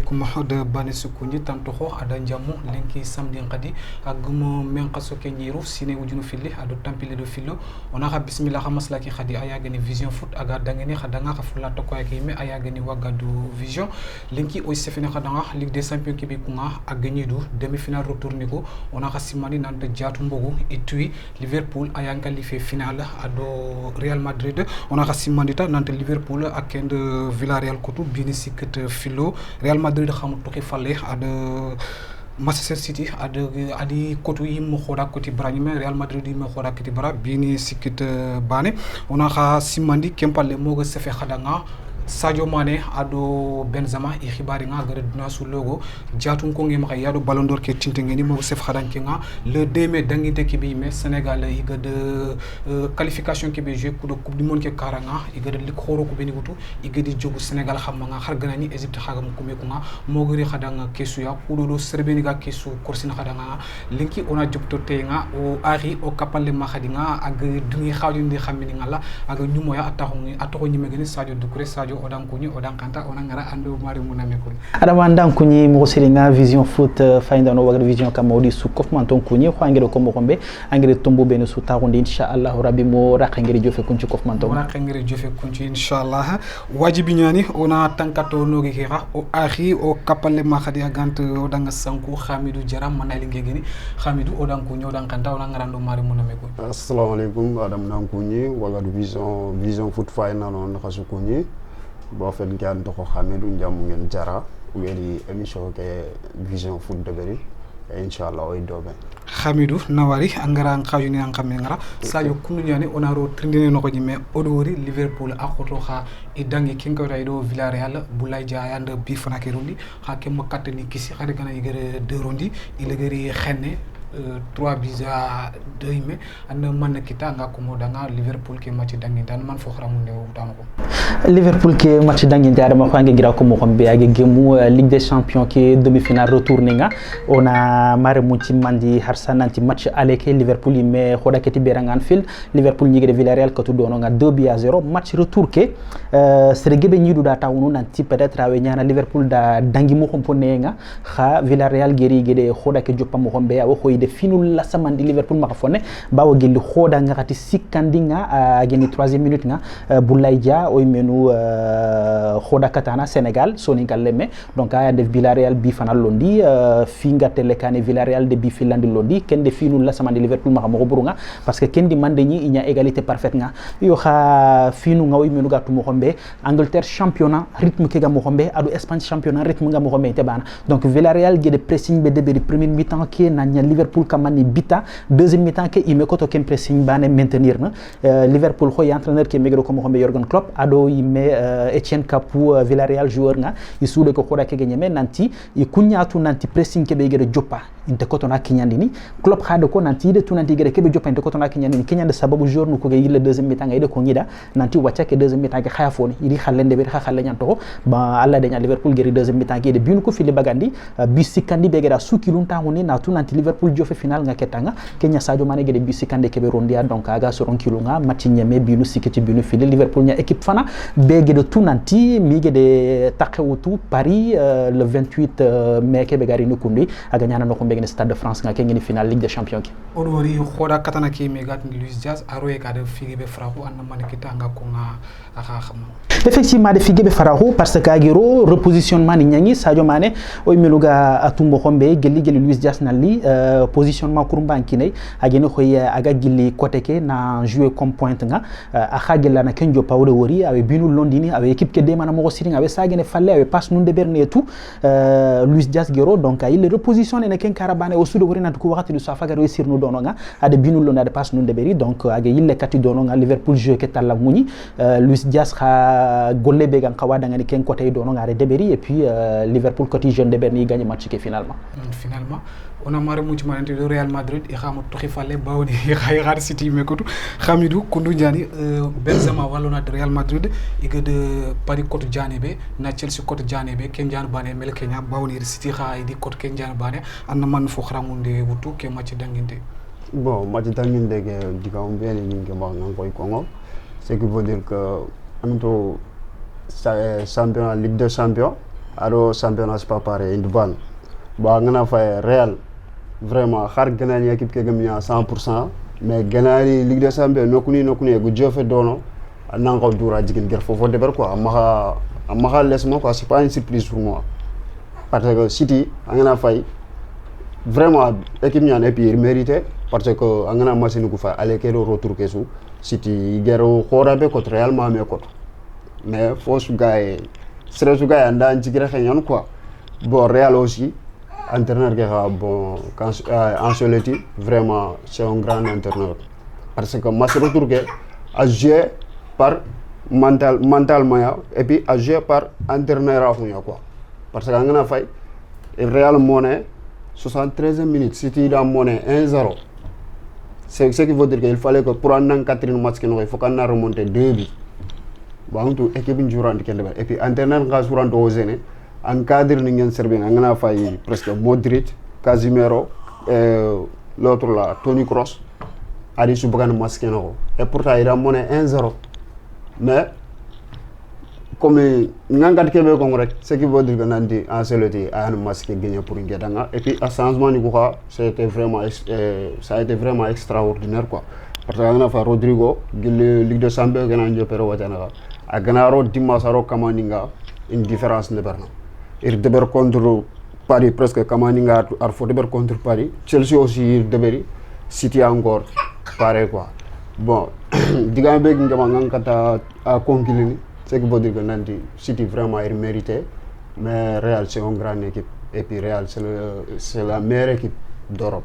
alaikum de bane sukunyi tanto ho ada jamu lenki samedi ngadi agumo men qaso ke nyiru sine wujunu filli ado tampile do fillo ona ha bismillah maslaki khadi aya gani vision foot aga dangeni khadanga khafula to ko yakime aya gani wagadu vision lenki o sefene khadanga ligue des champions ki be kunga agani du demi finale retour niko ona ha simani nante jatu mbogu etui liverpool aya qualifié finale ado real madrid ona ha simani ta nante liverpool akend villarreal kotu bini sikete filo Real Madrid xamu toki falle ad Manchester City adi kotu yim khoda koti branyime Real Madrid yim khoda koti bra bini sikit bane ona kha simandi kempalle moga sefe khadanga Sadio Mané ado Benzema e khibari nga gare dina su logo jatun ko ngi maka yado ballon d'or ke tintengeni mo sef khadan ki nga le 2 mai dangite ki bi mais Sénégal yi de qualification ki bi jouer coupe du monde ke karanga yi de lik khoro ko beni wutu yi di jogu Sénégal xam nga xar gana ni Égypte xagam ko me ko nga mo gari khadanga kesu ya kudo serbeni ga kesu korsina khadanga linki ona jopto te nga o ari o kapalle ma khadinga ag dungi xawli ndi xamni nga la ag ñumo ya ataxo ñi megeni Sadio Doucouré Sadio odan kunyi odan kanta ona ngara ando mari muname ko adama ndan kunyi mo siringa vision foot fayda no wagar vision kam modi su kofman ton kunyi ko angere ko mo kombe angere tombo bene su taxunde inshallah rabbi mo raq ngere jofe kunci kofman ton raq ngere jofe kunci inshallah wajibi ñani ona tankato no gi xira o akhi o kapalle ma khadi gant odanga sanku Hamidou Diaram manali ngegeni Hamidou odan kunyi odan kanta ona ngara ando mari muname ko assalamu alaykum adam nan kunyi wagar vision foot fayna non khasu kunyi bo fen gan to ko Hamidou Ndiamu ngeen jara weli émission ke vision foot de beri inshallah o dobe Hamidou nawari angara khajuni an xamé ngara sayo kunu ñani onaro trindine no ko ñime odori Liverpool akoto kha idangi kinko raydo Villarreal Boulaye Dia yanda bi fanake rondi kha ke makate ni kisi khade kana yigere de rondi ile gari xenne 3 buts à 2 mais an man kita nga ko modanga Liverpool ke match dangi dan man fo xaramu ne wutano ko Liverpool ke match dangi jaara ma fange gira ko mo xombe age gemu Ligue des Champions ke demi-finale retourné nga ona mare mu ci mandi harsananti match aller ke Liverpool me xoda ke tibera Anfield Liverpool ñi gede Villarreal ko tudono nga 2 buts à 0 match retour ke sergebe ñi du da tawunu nanti peut-être awe ñana Liverpool da dangi mo xompone nga kha Villarreal geri gede xoda ke joppa mo xombe awo ko finul la samandi Liverpool maka fonne bawo gelli khoda ngati sikandi nga geni 3e minute nga Boulaye Dia o menu khoda katana Sénégal soni galeme donc aya de Villarreal bi fanal londi finga telekane Villarreal de bi filandi londi kende finul la samandi Liverpool maka mo burunga parce que kendi mande ñi inya égalité parfaite nga yo kha finu nga o menu gatu mo xombe Angleterre championnat rythme ke ga mo xombe adu Espagne championnat rythme nga mo xombe te bana donc Villarreal gede pressing be de premier mi-temps ke nanya Liverpool kamani bita deuxième mi-temps ke ime ko to kem pressing bane maintenir na Liverpool khoy entraîneur ke megro ko mo xombe Jürgen Klopp ado ime Etienne Capoue Villarreal joueur nga isude ko khoda ke ganyeme nanti i kunyatu nanti pressing ke be gere joppa inte ko to na kinyandini Klopp khade ko nanti de tunanti gere ke be joppa inte ko to na kinyandini kinyande sababu joueur nu ko ge yille deuxième mi-temps ide ko ngida nanti wacca ke deuxième mi-temps ke khaya foni idi khallende be khalle nyanto ba alla de nya Liverpool gere deuxième mi-temps ke de binu ko fili bagandi bisikandi be gera sukilun tanguni na tunanti Liverpool jofe final nga ketanga Kenya Sadio Mané gede bisi kande kebe rondia donc aga soron kilunga match nyame binu sikiti binu fili Liverpool nya équipe fana be gede tunanti mi gede takhewutu Paris le 28 mai kebe gari no kundi aga nyana no ko be Stade de France nga kengeni final Ligue des Champions ki odori khoda katana ki me gat Luis Diaz aroye ka de figibe frapo an man kitanga ko nga aka xam effectivement de figibe farahu parce que agiro repositionnement ni nyangi Sadio Mané o meluga atumbo xombe geli Luis Diaz nali positionnement kurumba kinay agene khoy aga gilli côté ke na jouer comme pointe nga a khagela na kenjo pawle wori awe binu londini awe équipe ke de mana mo siring awe sagene falle awe passe nun de berne tout Luis Diaz gero donc il repositionne na ken karabane o sudo wori na ko wakati du safa garo sirnu dono nga ade binu londa de passe nun de beri donc aga yille kati dono nga Liverpool jouer ke talla muni Luis Diaz kha golle be gan kawada ngani ken côté dono nga de beri et puis Liverpool côté jeune de berni gagne match ke finalement on a marre much manante do Real Madrid e xamu toxi falle bawni xay City mekotu Hamidou kundu jani Benzema walona de Real Madrid iga de Paris côté janebe na Chelsea côté janebe ken jan bane mel Kenya bawni City xay di côté ken jan bane an man fo xaramunde wutu ke match danginte bon match danginte ke digam bene ninge ma ngan koy kongo ce qui veut dire que anto championnat Ligue des Champions ado championnat c'est pas pareil indban ba ngana fay Real vraiment xar ganani équipe ke gamia 100% mais ganani Ligue des Champions nokuni go jofe dono nan ko dura jigin ger fofo deber quoi amaha laisse-moi quoi c'est pas une surprise pour moi parce que City ngana fay vraiment équipe ñane puis mérité parce que ngana machine ko fa aller ke retour kesu City gero khorabe ko Real ma me ko mais faut su gaay stress su gaay anda jigire xeñon quoi bon Real aussi entraîneur qui bon quand Ancelotti vraiment c'est un grand entraîneur parce que match retour que a joué par mentalement et puis a joué par entraîneur quoi parce que ngana fay Real monnaie 73e minute City da monnaie 1-0 c'est ce qui veut dire qu'il fallait que pour un 4e match il faut qu'on a remonté 2 buts bon tout équipe njurande kende et puis entraîneur ga surante au zéné encadre ni ngeen serbi ngana fay presque Modric Casemiro et l'autre là Toni Kroos ari su bagan masque no et pourtant il a monnaie 1-0 mais comme ngangat kebe ko rek ce qui veut dire que nandi Ancelotti a un masque gagné pour ngedanga et puis à changement ni ko c'était vraiment ça a été vraiment extraordinaire quoi parce que ngana fa Rodrigo gil Ligue des Champions gana njopero watana a ganaro dimasaro kamaninga une différence ne berna il deber contre Paris presque kamaninga ar faut deber contre Paris Chelsea aussi il deberi City encore pareil quoi bon digambe ngama ngankata a conclure ce qui veut dire que Nanti City vraiment il mérité mais Real c'est une grande équipe et puis Real c'est la meilleure équipe d'Europe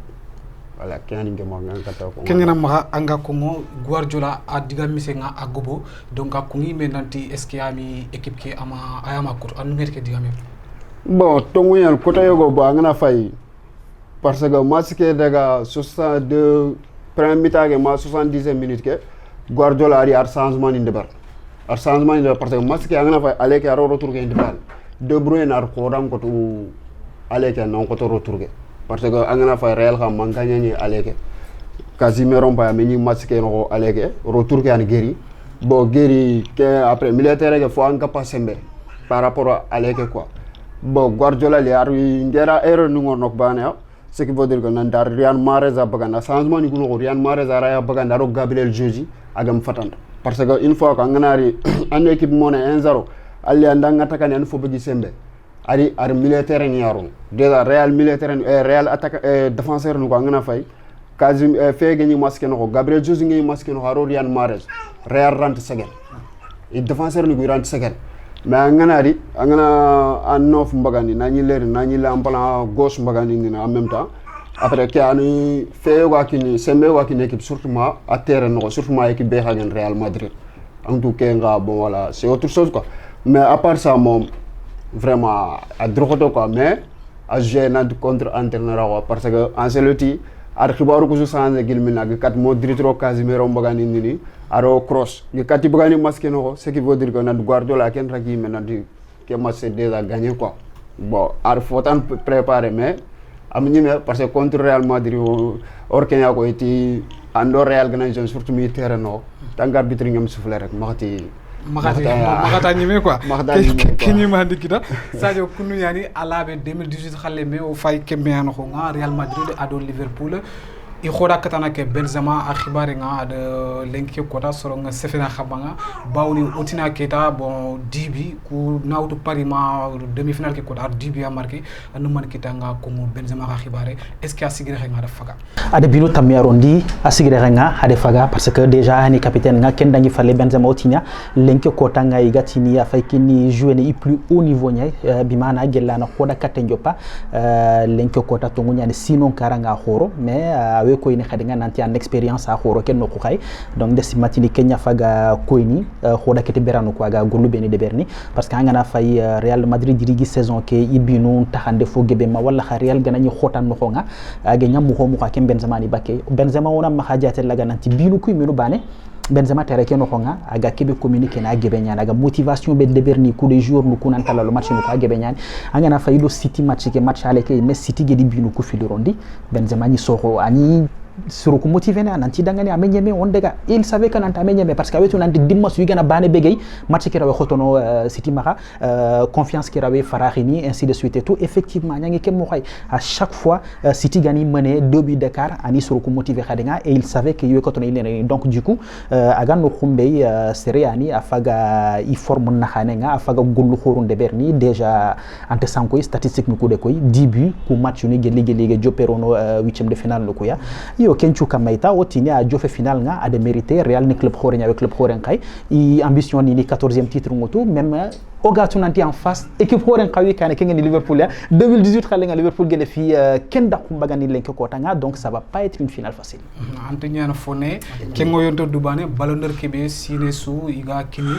voilà kani ngama ngankata ko kenyana maha anga kongo Guardiola a digamise nga agobo donc akungi me Nanti est-ce qu'il y a mi équipe qui ama ayama court anu ngete digame bon tonguel côté yogo ba ngana fay parce que match ke daga 62 premier mi-temps ke ma 70e minute ke Guardiola ari ar changement ni debar ar changement ni parce que match ke ngana fay ale ke aro retour ke indibal De Bruyne ar kodam ko tu ale ke non ko to retour ke parce que ngana fay Real xam manganya ni ale ke Casemiro ba me ni match ke no ale ke retour ke an Geri bon Geri ke après militaire ke fo an capacité par rapport à ale ke quoi bon Guardiola li ar ngera erreur ni ngonok bana ce qui veut dire que nandar Riyad Mahrez a baganda changement ni ko Riyad Mahrez ara baganda ro Gabriel Jesus agam fatanda parce que une fois que nganari an équipe monnaie 1-0 ali andanga takani an fo begi sembe ari ar militaire ni yaron déjà Real militaire Real attaque défenseur ni ko ngana fay Kazim fege ni masque no Gabriel Jesus ngi masque no ro Riyad Mahrez Real rente second et défenseur ni ko rente second mais nganari ngana an neuf mbagani nani leer nani lampala gauche mbagani ni en même temps après ki ani fe wakini sembe wakini équipe surtout à terre no surtout équipe be xagen Real Madrid en tout cas nga bon voilà c'est autre chose quoi mais à part ça mom vraiment à droite quoi mais à gênant contre entraîneur parce que Ancelotti ar xibaru ko changer gilmina ga kat Modric ro Casemiro mbagani ni aro Kroos ga kat bagani masque no ce qui veut dire que na Guardiola ken raki maintenant que match c'est déjà gagné quoi bon ar faut en préparer mais amni mais parce que contre Real Madrid or Kenya ko eti ando Real gana surtout mi terrain no tant arbitre ngam souffler rek makata ñime quoi kini mandi kita Sadio kunu yani alabe 2018 xale me o fay kembe an ko nga Real Madrid ado Liverpool i khoda katana ke Benzema a khibare nga de lenki kota soro nga sefena khabanga bawni otina keta bon dibi ku nawto Paris ma demi finale ke kota dibi a marqué anu man kita nga ko Benzema a khibare est-ce que a sigire nga da faga ade binu tamiarondi a sigire nga ade faga parce que déjà ni capitaine nga ken dangi fallait Benzema otina lenki kota nga igatini a fay kini jouer ni plus haut niveau nya bimana gella na khoda katenjopa lenki kota to ngunya ni sinon karanga khoro mais ko ine khadinga nanti an experience a khoro ken no ko khay donc des matini Kenya faga koyni khoda kete berano ko aga golu beni de berni parce que ngana fay Real Madrid dirigi saison ke ibinu taxande fo gebe ma wala Real gana ni khotan no khonga aga nyam ko mu ka ken Benzema ni bakke Benzema wona ma hajate laga nanti binu kuy minu bane Benzema tere ke no khonga aga kebe communiquer na gebe nyana aga motivation be de berni coup de jour no kunan tala lo match no ka gebe nyani angana fay do City match ke match ale ke mais City gedi binu ku fi rondi Benzema ni soho ani suruku motivé na nanti dangani amenyeme on dega il savait que nanta amenyeme parce que awetu nanti dimma su gana bane begay match ki rawe khotono City mara confiance ki rawe Farahini ainsi de suite et tout effectivement nyangi kem mo xay à chaque fois City gani mené 2 buts d'écart ani suruku motivé khadinga et il savait que yoy khotono il donc du coup agan no khumbey seriani afaga il forme na khanenga afaga gollu khorunde berni déjà ante sankoy statistique nu ko de koy 10 buts ku match ni geli joperono 8e de finale no koya yo kenchu kamaita otini a jofe final nga a de mérité Real ni club khorenya avec club khoren kay i ambition ni 14e titre ngoto même Ogatu nanti en face équipe khoren kawi kana kengen Liverpool 2018 khalenga Liverpool gele fi ken da kumbagani lenke ko tanga donc ça va pas être une finale facile Antoine Foné kengo yonto dubane ballon d'or kebe sine su iga kini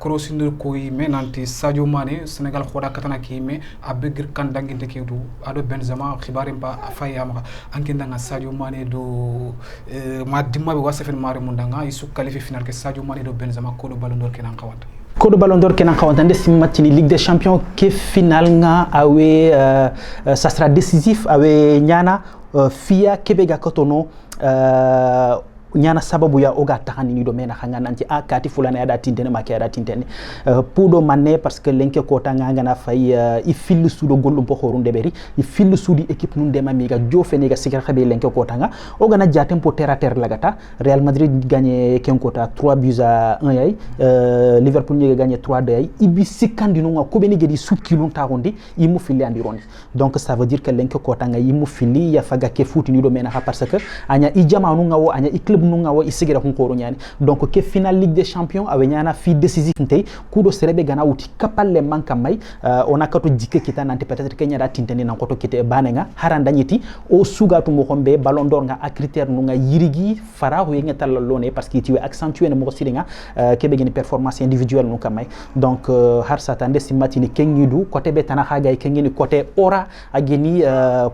crossing ko yime nanti Sadio Mané Sénégal khoda katana ki yime abegir kan danginte ke du ado Benzema khibarim ba fayama ankenda nga Sadio Mané do ma dimma be wasafen mare mundanga isu qualifier final ke Sadio Mané do Benzema ko do ballon d'or kenan kawanta ko do ballon d'or kenan kawantande simmatini Ligue des Champions ke final nga awe ça sera décisif awe nyana fia kebega kotono nyana sababu ya oga tahani ni do mena khanga nanti kati fulana ya da tintene ma ya da tintene pudo manne parce que lenke ko tanga ngana fay i fil sudo gollum po horunde beri i fil sudi équipe nun de mamiga jofe ne ga sikra khabe lenke ko tanga oga na jatem po terre à terre lagata Real Madrid gagné kenkota 3 buts à 1 yay Liverpool ni gagné 3-2 yay ibi sikandi no ko beni gedi sukilun tarondi imu fili andi rondi donc ça veut dire que lenke ko tanga imu fili ya faga ke futi ni do mena parce que anya i jama nu ngawo anya i club nunga wa isigira ko nyani donc ke final Ligue des Champions awe nyana fi décisif ntey kudo serebe gana wuti kapalle manka may on a kato jikke kita nanti peut-être kenya da tinteni nan koto kite banenga haranda nyiti o sugatu mo xombe ballon d'or nga a critère nunga yirigi fara ho yenga tal lone parce que tu accentuer mo siringa ke be gene performance individuelle nu kamay donc har satande simatini kengidu côté betana haga kengeni côté ora ageni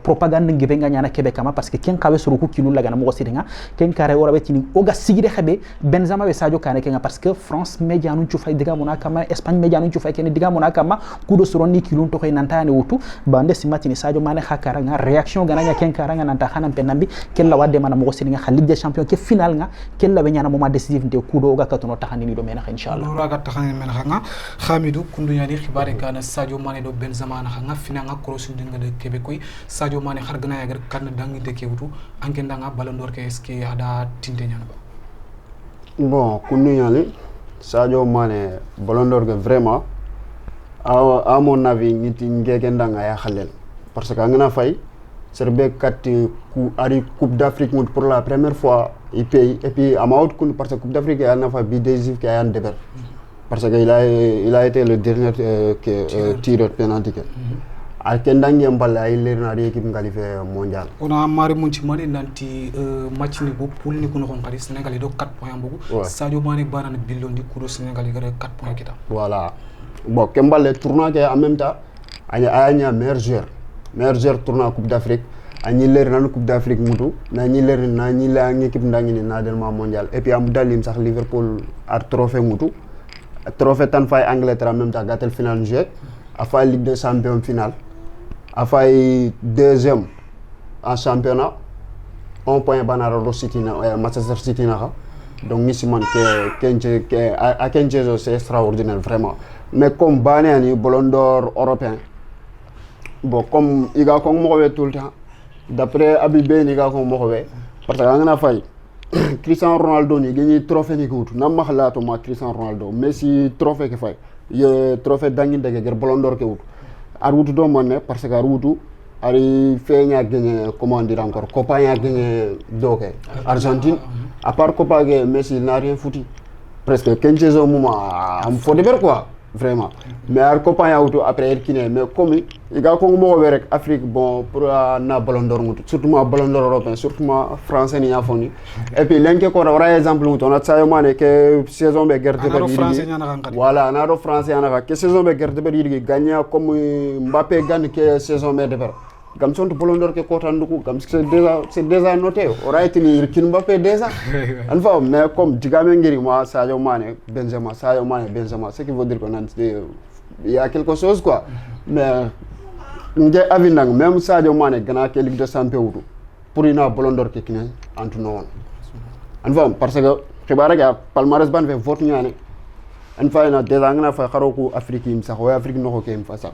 propagande ngebe nga nyana kebe kama parce que ken kawe suru ku kinu laga na mo siringa ken kare ora betini oga sigire xebe Benzema be Sadio Kane kenga parce que France média nu ci fay diga mona kama Espagne média nu ci fay ken diga mona kama kudo suroni kilun to koy nantane wutu bande simatini Sadio Mané khakara nga réaction gana nga ken kara nga nanta xanam penambi ken la wadde mana mo siringa Ligue des Champions ke final nga ken la be nyana moment décisif de kudo oga katuno taxani ni do mena inshallah lo raga taxani mena nga Hamidou kundu nyani xibare kana Sadio Mané do Benzema na nga final nga crossing dinga de kebe koy Sadio Mané xar gana yagar kan dangi de ke wutu ankenda nga ballon d'or ke eski ada tinte nyana ba bon kundu nyani Sadio Mané ballon d'or que vraiment à mon avis niti ngegenda nga ya xalel parce que ngana fay serbe kat ku ari coupe d'Afrique pour la première fois il paye et puis amaout kun parce que coupe d'Afrique ya na fa bi décisif ki ya deber parce que il a été le dernier tireur penalty al kendangi mballa ay lerna de équipe qualifié mondial ona mari munci mari nanti match ni bo pool ni kuno xari Sénégal do 4 points mbugu Sadio Mané banane billion di kudo Sénégal gare 4 points kita voilà bon kembal tournoi en même temps anya meilleur joueur tournoi coupe d'Afrique ani lerna coupe d'Afrique mutu na ni lerna ni la équipe ndangi ni nadelma mondial et puis am dalim sax Liverpool ar trophée mutu trophée tan fay Angleterre en même temps gatel final jeu a fait Ligue des Champions finale a fait deuxième en championnat 1 point banaro City na Manchester City na donc Misiman que c'est extraordinaire vraiment mais comme Banani ballon d'or européen bon comme il a comme moi tout le temps d'après Abibé il a comme moi parce que on a fait Cristiano Ronaldo ni gagné trophée ni gout na ma xalato ma Cristiano Ronaldo Messi trophée ke fay ye trophée dangi de ger ballon d'or ke wut ar wutu do monne parce que ar wutu ari feña gagné comment dire encore Copa ya gagné doké Argentine à part Copa que Messi n'a rien foutu presque 15 saisons moment am faut de quoi vraiment mais ar Copa ya wutu après il kiné mais comme il ga ko mo rek Afrique bon pour na ballon d'or surtout ma ballon d'or européen surtout ma français ni a foni et puis lenke ko wara exemple wutu on a Sadio Mané que saison be guerre de voilà na do français na que saison be guerre de bari gagné comme Mbappé gagne que saison be de gam son ballon d'or ke ko tanduko gam c'est déjà noté ora etini kin Mbappé déjà en fa mais comme digame ngiri moi Sadio Mané Benzema ce qui veut dire qu'on il y a quelque chose quoi mais nge avinang même Sadio Mané gana ke Ligue des Champions pour ina ballon d'or ke kine antu non an fam parce que xibara ga palmarès ban fe vote ñane an fa na déjà ngana fa xaro ko Afrique im sax way Afrique noko ke im fa sax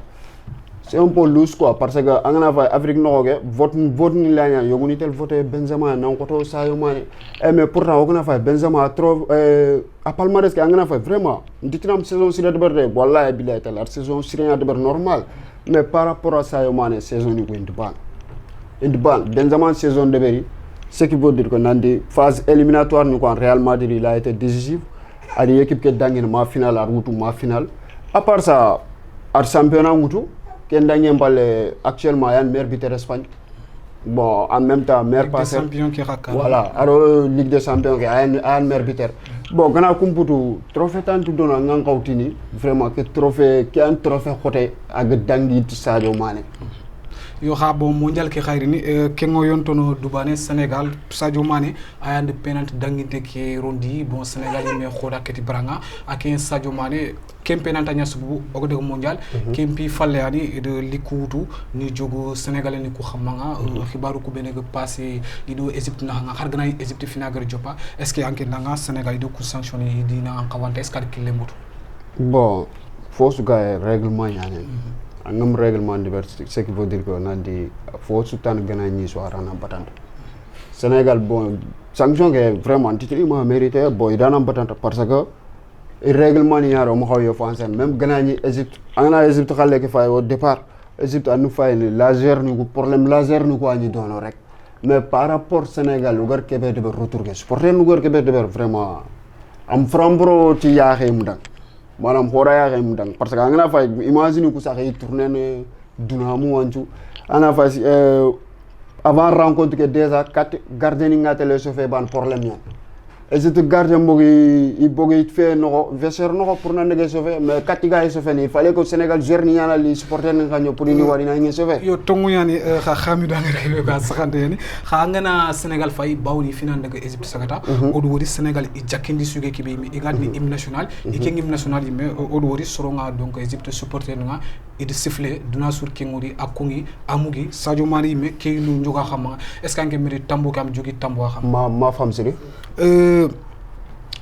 c'est un peu loose quoi parce que angana fa Afrique noko ke vote ni la nya yoguni tel voter Benzema nan ko to Sadio Mané mais pourtant ogana fa Benzema trop a palmarès ke angana fa vraiment nditinam saison sira de berde wallahi billahi tal saison sira de ber normal mais par rapport à Sadio Mané saison ni ko indban Benzema saison de beri ce qui veut dire que nandi phase éliminatoire ni ko Real Madrid il a été décisif à l'équipe qui est ma finale à route ma finale à part ça à championnat mutu ken dangé mbal actuellement yan meilleur buteur Espagne bon en même temps meilleur passeur voilà alors Ligue des champions qui a un meilleur buteur bon gana kumputu trophée tant dona ngan kawtini vraiment que trophée qui un trophée côté ak dangi Sadio Mané yo ha bon mondial ke khairini kengo yontono dubane Sénégal Sadio Mané ayande penalty danginte ke rondi bon Sénégal me khoda keti branga aken Sadio Mané kem penalty nya subu ogode mondial kempi falle ani de likutu ni jogo Sénégalais ni ko xamanga xibaru ko benego passé ido Égypte na nga har gana Égypte finagar jopa est-ce que anke nga Sénégal do ko sanctionné dina en kawante est-ce que kille mutu bon fausse gars règlement ñane angam règlement diversité ce qui veut dire que nandi faut soutan gana ni so arana batante Sénégal bon sanction que vraiment titulima mérité bon idana batante parce que règlement ni yaro mo xaw français même gana ni Égypte angana Égypte xalé ke fay au départ Égypte anu fay laser ni ko problème laser ni ko ani dono rek mais par rapport Sénégal lugar kebe de retour ke supporter lugar kebe de vraiment am frambro ti yaxé mu dang manam hora ya gem dang parce que angana fa imagine ku sax yi tourner ne duna mu wancu ana fa avant rencontre que déjà 4 gardiens ngata le chauffeur ban problème ñan et ce gardien bogi fait no vestiaire no pour na négocier chauffeur mais 4 gars yi chauffeur il fallait que Sénégal joueur ni ñana li supporter ni xagno pour ni wari na ngi chauffeur yo tongu yani xa xamidu ngere ko saxante yani xa ngana Sénégal fay bawni finan daga Égypte sagata odu wori Sénégal i jakindi suge kibe mi igadni hymne national i kengi hymne national mi odu wori soronga donc Égypte supporter nga et de siffler duna sur kengori akungi amugi Sadio Mané me kaylu njoga xama est ce que ngem mi tambo kam jogi tambo xam ma femme c'est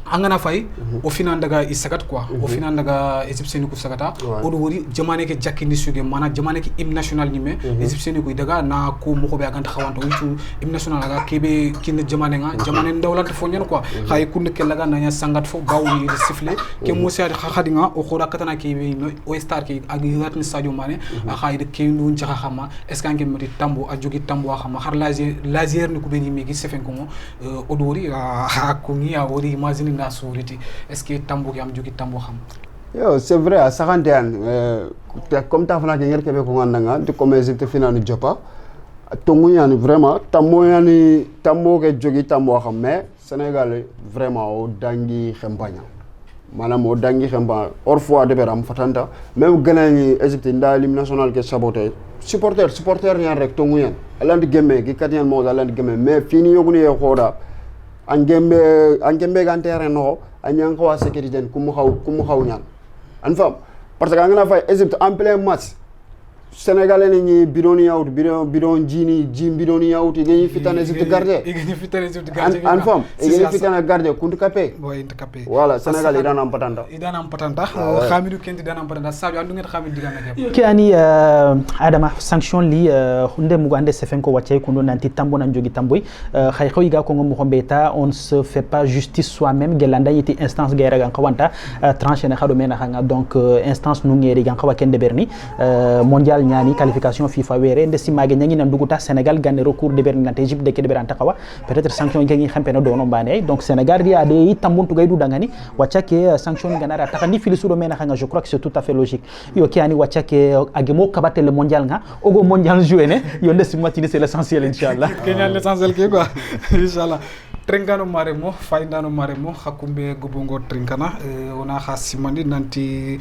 angana fay au final daga isagat quoi au final daga égyptien ko sagata odo wori jamane ke jakindi suge mana jamane ke hymne national ni me égyptien ko daga na ko mo ko be aganta xawanto witu hymne national ga kebe kin jamane nga jamane ndawlante fo ñen quoi xay kun ke laga na sangat fo bawni de siffler ke mo sead xadi nga o xora katana kebe no o star ke ak yatni Sadio Mané xay de ke ndun ci xama est ce que ngem mati tambo a jogi tambo xama xar lazier ni ko be ni megi sefen ko odo wori ha ko ngi a wori imagine na souriti est-ce que tambo ki am jogi tambo xam yo c'est vrai à 51 comme ta fana ke ngel kebe ko ngandanga de comme Égypte finanu jopa tongu yani vraiment tambo ke jogi tambo xam mais Sénégal vraiment o dangi xembanya manam o dangi xemba or fois de beram fatanta même ganani Égypte nda lim national ke saboter supporter ñan rek tongu yan alandi gemme ki katian mo alandi gemme mais fini yoguni e xoda angembe gan terrain no anyang ko sécurité kumu xaw ñaan an fam parce que ngana fay Égypte en plein match Sénégalais ni bidoni out bidon jini bidoni out igeni fitane Égypte gardé an fam igeni fitane gardé kuntu capé voilà Sénégal idana am patanta khamidu kenti dana am patanta Sadio andu ngata khamid digana ke ani adama sanction li hunde mugo ande sefen ko wacce ko nanti tambo nan jogi tamboy khay khoy ga ko ngom ko beta on se fait pas justice soi-même gelanda yiti instance guerre gan kawanta tranché na khado mena khanga donc instance nu ngeri gan kawa kende berni mondial ñani qualification FIFA wéré nde simage ñangi nan duguta Sénégal gane recours de berni nante Égypte de ke de beranta kawa peut-être sanction ngi xampena do no bane donc Sénégal ri ade tambuntu gaydu dangani wacca ke sanction ganara takandi filisuro mena khanga je crois que c'est tout à fait logique yo ke ani wacca ke agemo kabate le mondial nga ogo mondial joué né yo nde simatini c'est l'essentiel inchallah kenya l'essentiel ke quoi inchallah trinkano maremo faindano maremo hakumbe gobongo trinkana ona khasimandi nanti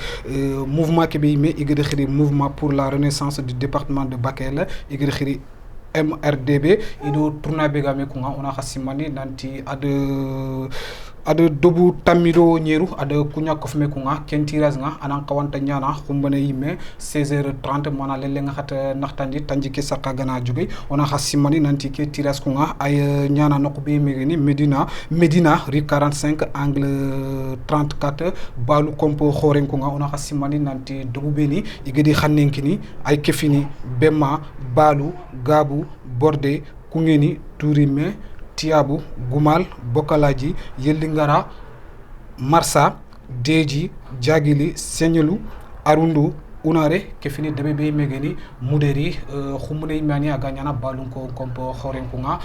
mouvement ke be me igede khiri mouvement pour la renaissance du département de Bakel igede khiri MRDB ido tourna begame kunga ona khasimandi nanti ad ada dobu tamido nyeru ada kunya kofme kunga ken tirage nga anan kawanta nyana xumbane yime 16h30 mana lele nga xata naxtandi tanji ke sakka gana jogi ona xasimani nanti ke tirage kunga ay nyana nokobe megeni Medina rue 45 angle 34 balu kompo khoren kunga ona xasimani nanti dobu beni igedi xannenkini ay kefini bemma balu gabu borde kungeni turime Tiabu, Gumal, Bokalaji, Yelingara, Marsa, Deji, Jagili, Senyelu, Arundu, Unare, Kefini Debebe Megeni, Muderi, Humune Mania Ganyana, Balunko, Kompo, Horenkunga,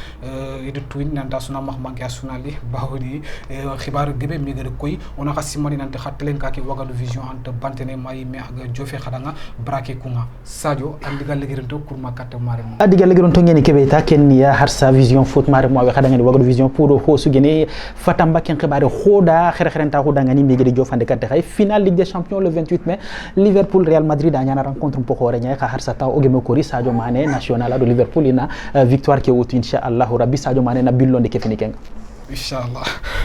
Edu Twin, Nandasuna Mahmanka Sunali, Bahudi, Hibar Gebe Megakoi, Onaka Simani and Hatlenka, Wagadu Vision, and Bantene Mai Jofe Hadanga, Brake Kunga, Sadio, and the Galegento, Kurmakata Maremo. Adiga Legronto ngeni kebeta Kenya Harsa Vision Foot Maremo Hadanga Wagadu Vision pour Hosugene, Fatamba Kenkebare Hoda, Herrenta Hodangani, Megri Jof and the Katay, finale Ligue des Champions le 28 mai, Liverpool Real Madrid a ñana rencontre un poco reñay ka har sata ogeme kori Sadio Mané national do Liverpool ina victoire ke wutu inshallah rabbi Sadio Mané na billonde ke fini kenga inshallah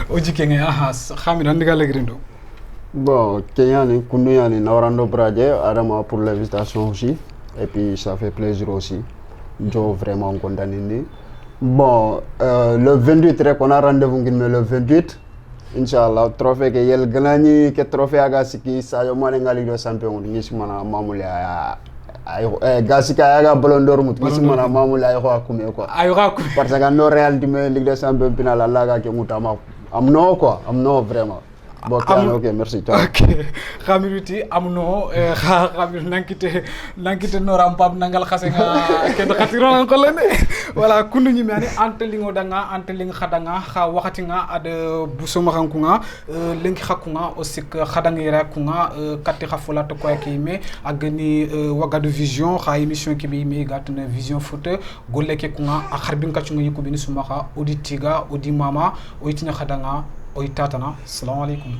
oji kenga aha xamina ndiga legrindo bon kenyani kunduyani nawarando braje adama pour l'invitation aussi et puis ça fait plaisir aussi jo vraiment condamné bon le 28 on a rendez-vous mais le 28 Inch'Allah, trophée que yel ganani ke trophée aga siki Sadio Mané ngali do champion ngi simana mamule ay gasika aga ballon d'or mut ngi simana mamule ay ko akume quoi ay ko akume parce que no Real dime Ligue des Champions final Allah ga ke mutama amno quoi amno vraiment bon ok merci ciao ok xamiruti amno xamir nankite noram pam nangal xasenga ken xatiro ko lene wala kundu ñi mani antelingo danga anteling xadanga xa waxati nga ad busuma xankunga lenki xakunga aussi xadangira kunga katti xafula to ko ki me agni Wagadu Vision xa émission ki bi me gatna Vision Foot golle ke kunga a xarbin ka ci ngi ko bini suma xa auditiga audi mama o itina xadanga oy tatana assalamu alaikum